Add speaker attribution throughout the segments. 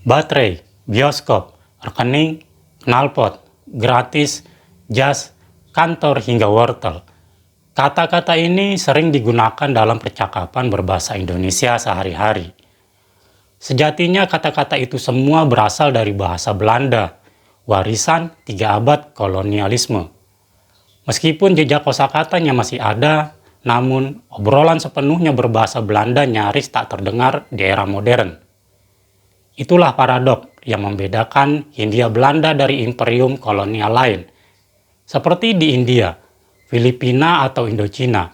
Speaker 1: baterai, bioskop, rekening, knalpot, gratis, jas, kantor hingga wortel. Kata-kata ini sering digunakan dalam percakapan berbahasa Indonesia sehari-hari. Sejatinya kata-kata itu semua berasal dari bahasa Belanda, warisan 3 abad kolonialisme. Meskipun jejak kosakatanya masih ada, namun obrolan sepenuhnya berbahasa Belanda nyaris tak terdengar di era modern. Itulah paradok yang membedakan Hindia Belanda dari imperium kolonial lain. Seperti di India, Filipina atau Indochina,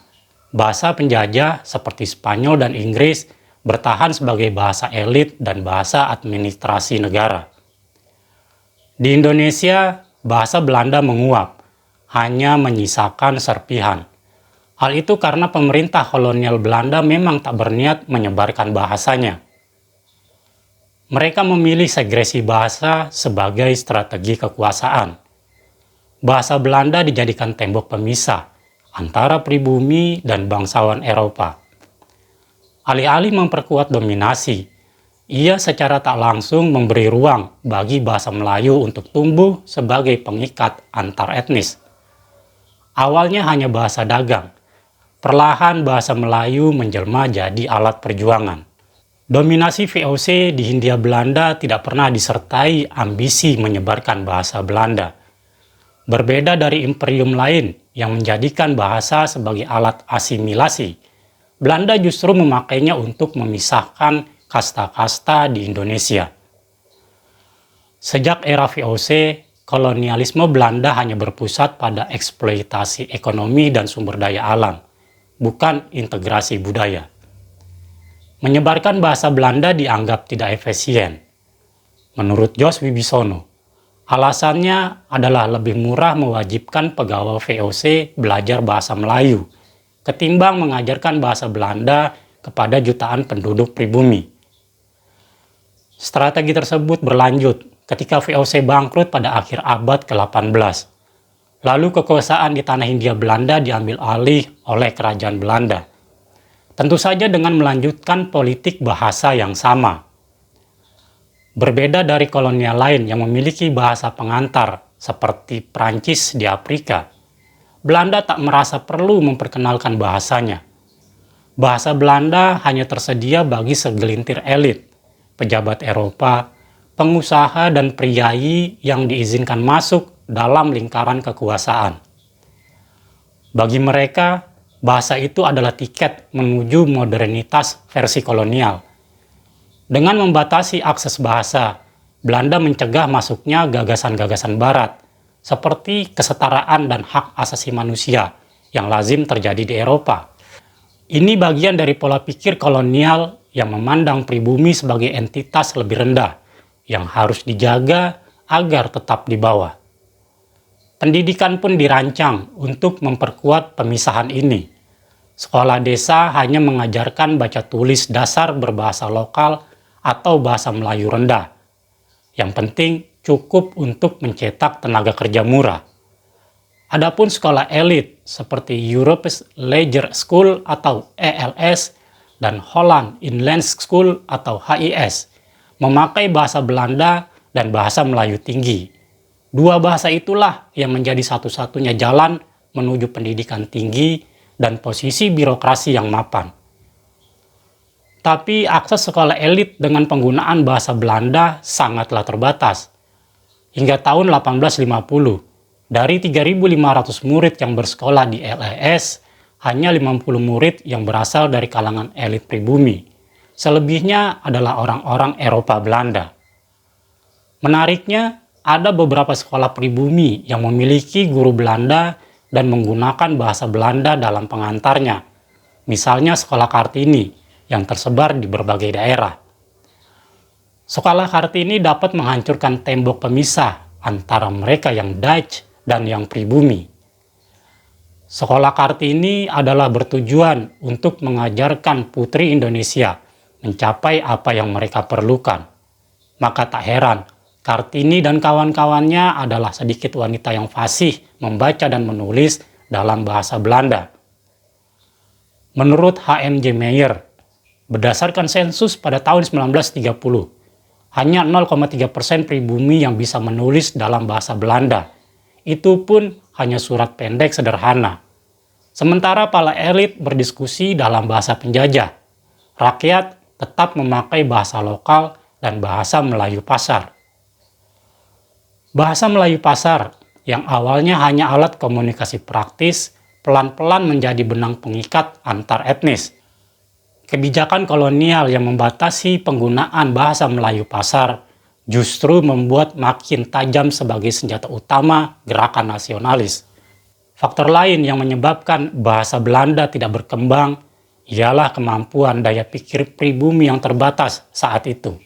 Speaker 1: bahasa penjajah seperti Spanyol dan Inggris bertahan sebagai bahasa elit dan bahasa administrasi negara. Di Indonesia, bahasa Belanda menguap, hanya menyisakan serpihan. Hal itu karena pemerintah kolonial Belanda memang tak berniat menyebarkan bahasanya. Mereka memilih segresi bahasa sebagai strategi kekuasaan. Bahasa Belanda dijadikan tembok pemisah antara pribumi dan bangsawan Eropa. Alih-alih memperkuat dominasi, ia secara tak langsung memberi ruang bagi bahasa Melayu untuk tumbuh sebagai pengikat antar etnis. Awalnya hanya bahasa dagang, perlahan bahasa Melayu menjelma jadi alat perjuangan. Dominasi VOC di Hindia Belanda tidak pernah disertai ambisi menyebarkan bahasa Belanda. Berbeda dari imperium lain yang menjadikan bahasa sebagai alat asimilasi, Belanda justru memakainya untuk memisahkan kasta-kasta di Indonesia. Sejak era VOC, kolonialisme Belanda hanya berpusat pada eksploitasi ekonomi dan sumber daya alam, bukan integrasi budaya. Menyebarkan bahasa Belanda dianggap tidak efisien. Menurut Jos Wibisono, alasannya adalah lebih murah mewajibkan pegawai VOC belajar bahasa Melayu ketimbang mengajarkan bahasa Belanda kepada jutaan penduduk pribumi. Strategi tersebut berlanjut ketika VOC bangkrut pada akhir abad ke-18. Lalu kekuasaan di tanah Hindia Belanda diambil alih oleh kerajaan Belanda. Tentu saja dengan melanjutkan politik bahasa yang sama. Berbeda dari kolonial lain yang memiliki bahasa pengantar seperti Prancis di Afrika, Belanda tak merasa perlu memperkenalkan bahasanya. Bahasa Belanda hanya tersedia bagi segelintir elit, pejabat Eropa, pengusaha dan priai yang diizinkan masuk dalam lingkaran kekuasaan. Bagi mereka, bahasa itu adalah tiket menuju modernitas versi kolonial. Dengan membatasi akses bahasa, Belanda mencegah masuknya gagasan-gagasan Barat, seperti kesetaraan dan hak asasi manusia yang lazim terjadi di Eropa. Ini bagian dari pola pikir kolonial yang memandang pribumi sebagai entitas lebih rendah, yang harus dijaga agar tetap di bawah. Pendidikan pun dirancang untuk memperkuat pemisahan ini. Sekolah desa hanya mengajarkan baca tulis dasar berbahasa lokal atau bahasa Melayu rendah. Yang penting cukup untuk mencetak tenaga kerja murah. Adapun sekolah elit seperti Europe's Leisure School atau ELS dan Holland Inland School atau HIS memakai bahasa Belanda dan bahasa Melayu tinggi. Dua bahasa itulah yang menjadi satu-satunya jalan menuju pendidikan tinggi dan posisi birokrasi yang mapan. Tapi akses sekolah elit dengan penggunaan bahasa Belanda sangatlah terbatas. Hingga tahun 1850, dari 3.500 murid yang bersekolah di LES, hanya 50 murid yang berasal dari kalangan elit pribumi. Selebihnya adalah orang-orang Eropa Belanda. Menariknya, ada beberapa sekolah pribumi yang memiliki guru Belanda dan menggunakan bahasa Belanda dalam pengantarnya. Misalnya sekolah Kartini yang tersebar di berbagai daerah. Sekolah Kartini dapat menghancurkan tembok pemisah antara mereka yang Dutch dan yang pribumi. Sekolah Kartini adalah bertujuan untuk mengajarkan putri Indonesia mencapai apa yang mereka perlukan. Maka tak heran, Kartini dan kawan-kawannya adalah sedikit wanita yang fasih membaca dan menulis dalam bahasa Belanda. Menurut H.M.J. Meyer, berdasarkan sensus pada tahun 1930, Hanya 0,3% pribumi yang bisa menulis dalam bahasa Belanda. Itu pun hanya surat pendek sederhana. Sementara para elit berdiskusi dalam bahasa penjajah, rakyat tetap memakai bahasa lokal dan bahasa Melayu pasar. Bahasa Melayu pasar yang awalnya hanya alat komunikasi praktis, pelan-pelan menjadi benang pengikat antar etnis. Kebijakan kolonial yang membatasi penggunaan bahasa Melayu pasar justru membuat makin tajam sebagai senjata utama gerakan nasionalis. Faktor lain yang menyebabkan bahasa Belanda tidak berkembang ialah kemampuan daya pikir pribumi yang terbatas saat itu.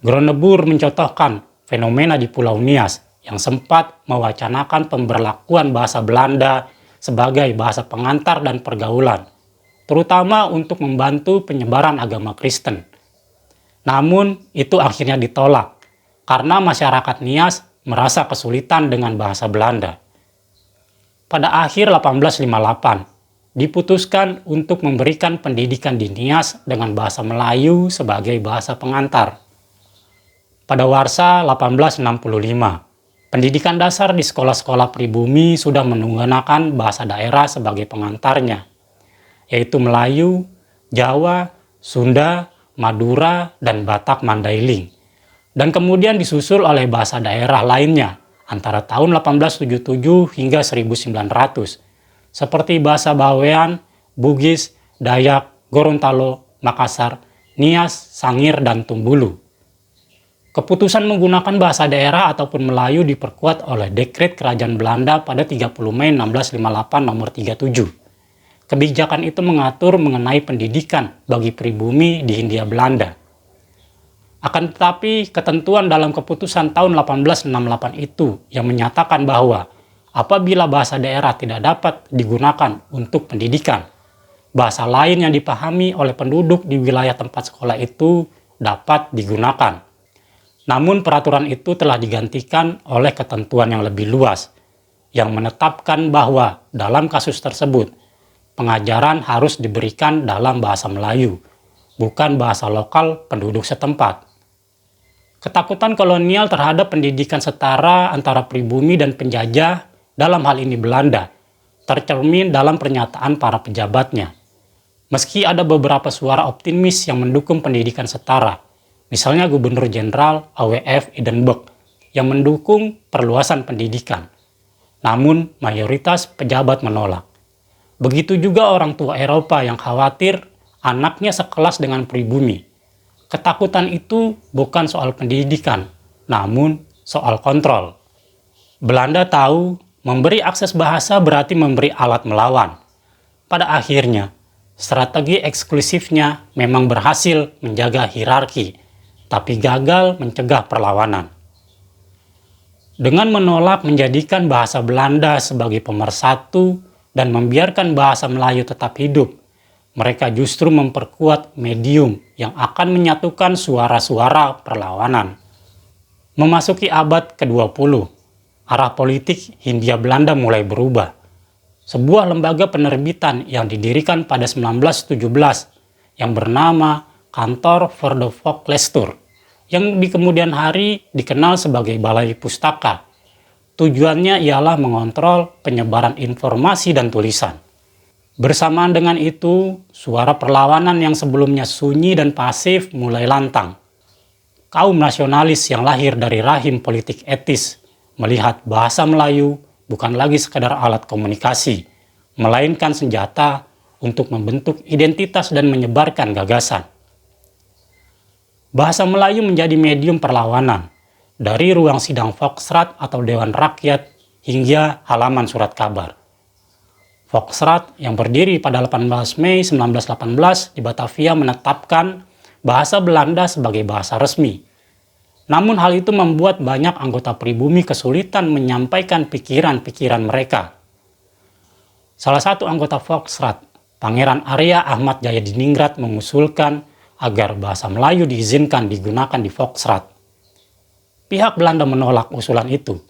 Speaker 1: Grönneburg mencontohkan fenomena di Pulau Nias yang sempat mewacanakan pemberlakuan bahasa Belanda sebagai bahasa pengantar dan pergaulan, terutama untuk membantu penyebaran agama Kristen. Namun, itu akhirnya ditolak karena masyarakat Nias merasa kesulitan dengan bahasa Belanda. Pada akhir 1858, diputuskan untuk memberikan pendidikan di Nias dengan bahasa Melayu sebagai bahasa pengantar. Pada Warsa 1865, pendidikan dasar di sekolah-sekolah pribumi sudah menggunakan bahasa daerah sebagai pengantarnya, yaitu Melayu, Jawa, Sunda, Madura, dan Batak Mandailing. Dan kemudian disusul oleh bahasa daerah lainnya antara tahun 1877 hingga 1900, seperti bahasa Bawean, Bugis, Dayak, Gorontalo, Makassar, Nias, Sangir, dan Tumbulu. Keputusan menggunakan bahasa daerah ataupun Melayu diperkuat oleh Dekret Kerajaan Belanda pada 30 Mei 1658 nomor 37. Kebijakan itu mengatur mengenai pendidikan bagi pribumi di Hindia Belanda. Akan tetapi, ketentuan dalam keputusan tahun 1868 itu yang menyatakan bahwa apabila bahasa daerah tidak dapat digunakan untuk pendidikan, bahasa lain yang dipahami oleh penduduk di wilayah tempat sekolah itu dapat digunakan. Namun peraturan itu telah digantikan oleh ketentuan yang lebih luas, yang menetapkan bahwa dalam kasus tersebut, pengajaran harus diberikan dalam bahasa Melayu, bukan bahasa lokal penduduk setempat. Ketakutan kolonial terhadap pendidikan setara antara pribumi dan penjajah, dalam hal ini Belanda, tercermin dalam pernyataan para pejabatnya. Meski ada beberapa suara optimis yang mendukung pendidikan setara, misalnya Gubernur Jenderal AWF Edinburgh yang mendukung perluasan pendidikan. Namun mayoritas pejabat menolak. Begitu juga orang tua Eropa yang khawatir anaknya sekelas dengan pribumi. Ketakutan itu bukan soal pendidikan, namun soal kontrol. Belanda tahu memberi akses bahasa berarti memberi alat melawan. Pada akhirnya, strategi eksklusifnya memang berhasil menjaga hierarki, tapi gagal mencegah perlawanan. Dengan menolak menjadikan bahasa Belanda sebagai pemersatu dan membiarkan bahasa Melayu tetap hidup, mereka justru memperkuat medium yang akan menyatukan suara-suara perlawanan. Memasuki abad ke-20, arah politik Hindia Belanda mulai berubah. Sebuah lembaga penerbitan yang didirikan pada 1917 yang bernama Kantor voor de Volkslestuur, yang di kemudian hari dikenal sebagai Balai Pustaka. Tujuannya ialah mengontrol penyebaran informasi dan tulisan. Bersamaan dengan itu, suara perlawanan yang sebelumnya sunyi dan pasif mulai lantang. Kaum nasionalis yang lahir dari rahim politik etis melihat bahasa Melayu bukan lagi sekadar alat komunikasi, melainkan senjata untuk membentuk identitas dan menyebarkan gagasan. Bahasa Melayu menjadi medium perlawanan, dari ruang sidang Volksraad atau Dewan Rakyat hingga halaman surat kabar. Volksraad yang berdiri pada 18 Mei 1918 di Batavia menetapkan bahasa Belanda sebagai bahasa resmi. Namun hal itu membuat banyak anggota pribumi kesulitan menyampaikan pikiran-pikiran mereka. Salah satu anggota Volksraad, Pangeran Arya Ahmad Jayadiningrat, mengusulkan agar bahasa Melayu diizinkan digunakan di Volksraad. Pihak Belanda menolak usulan itu.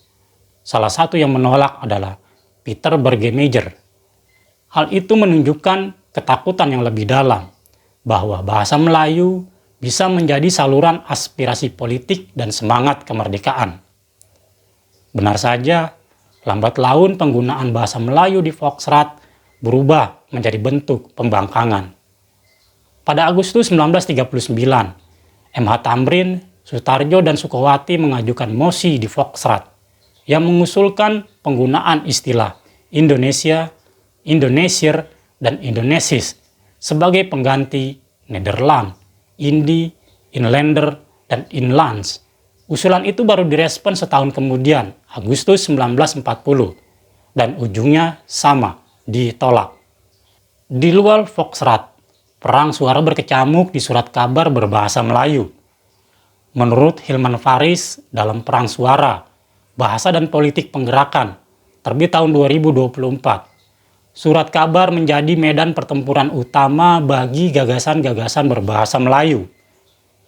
Speaker 1: Salah satu yang menolak adalah Peter Bergemejer. Hal itu menunjukkan ketakutan yang lebih dalam bahwa bahasa Melayu bisa menjadi saluran aspirasi politik dan semangat kemerdekaan. Benar saja, lambat laun penggunaan bahasa Melayu di Foxrat berubah menjadi bentuk pembangkangan. Pada Agustus 1939, MH Tamrin, Sutarjo, dan Sukowati mengajukan mosi di Foxrat yang mengusulkan penggunaan istilah Indonesia, Indonesier, dan Indonesis sebagai pengganti Nederland, Indi, Inlander, dan Inlands. Usulan itu baru direspon setahun kemudian, Agustus 1940, dan ujungnya sama, ditolak. Di luar Foxrat, perang suara berkecamuk di surat kabar berbahasa Melayu. Menurut Hilman Faris dalam Perang Suara, Bahasa dan Politik Penggerakan, terbit tahun 2024, surat kabar menjadi medan pertempuran utama bagi gagasan-gagasan berbahasa Melayu.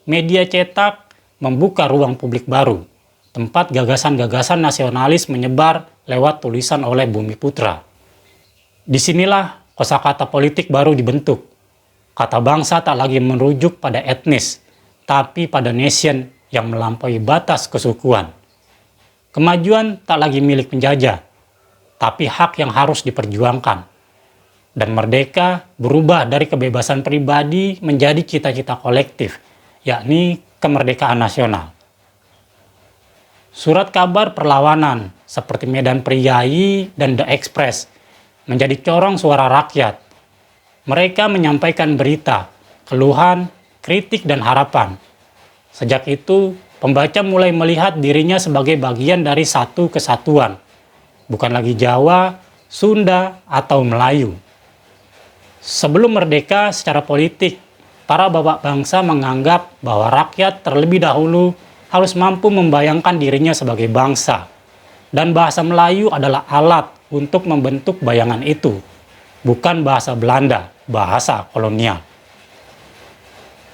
Speaker 1: Media cetak membuka ruang publik baru, tempat gagasan-gagasan nasionalis menyebar lewat tulisan oleh Bumi Putra. Disinilah kosakata politik baru dibentuk. Kata bangsa tak lagi merujuk pada etnis, tapi pada nation yang melampaui batas kesukuan. Kemajuan tak lagi milik penjajah, tapi hak yang harus diperjuangkan. Dan merdeka berubah dari kebebasan pribadi menjadi cita-cita kolektif, yakni kemerdekaan nasional. Surat kabar perlawanan seperti Medan Priayi dan The Express menjadi corong suara rakyat. Mereka menyampaikan berita, keluhan, kritik, dan harapan. Sejak itu, pembaca mulai melihat dirinya sebagai bagian dari satu kesatuan, bukan lagi Jawa, Sunda, atau Melayu. Sebelum merdeka secara politik, para bapak bangsa menganggap bahwa rakyat terlebih dahulu harus mampu membayangkan dirinya sebagai bangsa, dan bahasa Melayu adalah alat untuk membentuk bayangan itu, bukan bahasa Belanda, bahasa kolonial.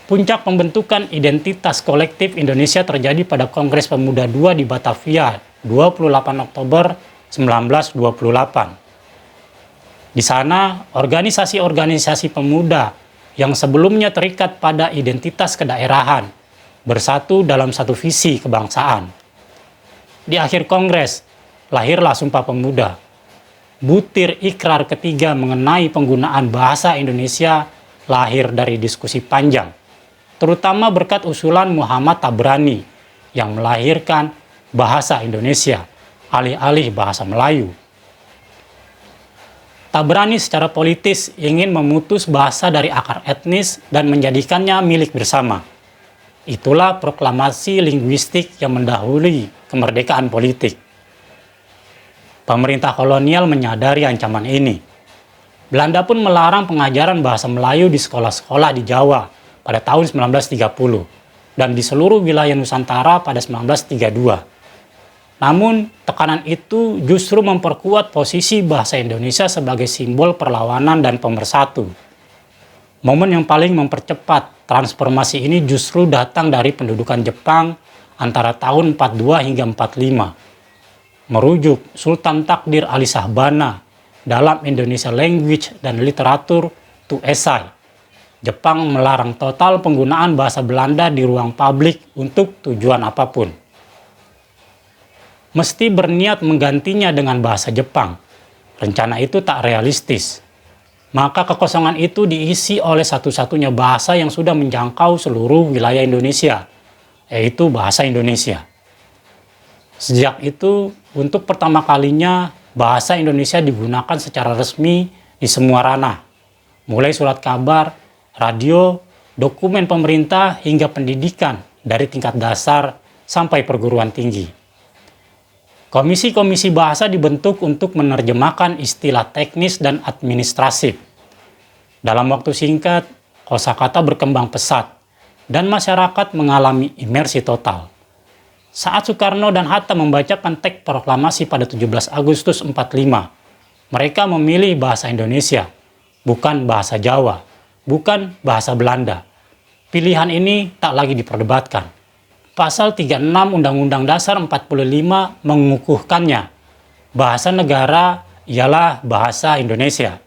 Speaker 1: Puncak pembentukan identitas kolektif Indonesia terjadi pada Kongres Pemuda II di Batavia, 28 Oktober 1928. Di sana, organisasi-organisasi pemuda yang sebelumnya terikat pada identitas kedaerahan bersatu dalam satu visi kebangsaan. Di akhir Kongres, lahirlah Sumpah Pemuda. Butir ikrar ketiga mengenai penggunaan bahasa Indonesia lahir dari diskusi panjang, terutama berkat usulan Muhammad Tabrani yang melahirkan bahasa Indonesia alih-alih bahasa Melayu. Tabrani secara politis ingin memutus bahasa dari akar etnis dan menjadikannya milik bersama. Itulah proklamasi linguistik yang mendahului kemerdekaan politik. Pemerintah kolonial menyadari ancaman ini. Belanda pun melarang pengajaran bahasa Melayu di sekolah-sekolah di Jawa pada tahun 1930 dan di seluruh wilayah Nusantara pada 1932. Namun, tekanan itu justru memperkuat posisi bahasa Indonesia sebagai simbol perlawanan dan pemersatu. Momen yang paling mempercepat transformasi ini justru datang dari pendudukan Jepang antara tahun 42 hingga 45. Merujuk Sultan Takdir Ali Shahbana dalam Indonesia Language dan Literature to Essay, Jepang melarang total penggunaan bahasa Belanda di ruang publik untuk tujuan apapun. Mesti berniat menggantinya dengan bahasa Jepang. Rencana itu tak realistis. Maka kekosongan itu diisi oleh satu-satunya bahasa yang sudah menjangkau seluruh wilayah Indonesia, yaitu bahasa Indonesia. Sejak itu, untuk pertama kalinya, bahasa Indonesia digunakan secara resmi di semua ranah, mulai surat kabar, radio, dokumen pemerintah, hingga pendidikan dari tingkat dasar sampai perguruan tinggi. Komisi-komisi bahasa dibentuk untuk menerjemahkan istilah teknis dan administratif. Dalam waktu singkat, kosakata berkembang pesat, dan masyarakat mengalami imersi total. Saat Soekarno dan Hatta membacakan teks proklamasi pada 17 Agustus 45, mereka memilih bahasa Indonesia, bukan bahasa Jawa, bukan bahasa Belanda. Pilihan ini tak lagi diperdebatkan. Pasal 36 Undang-Undang Dasar 45 mengukuhkannya. Bahasa negara ialah bahasa Indonesia.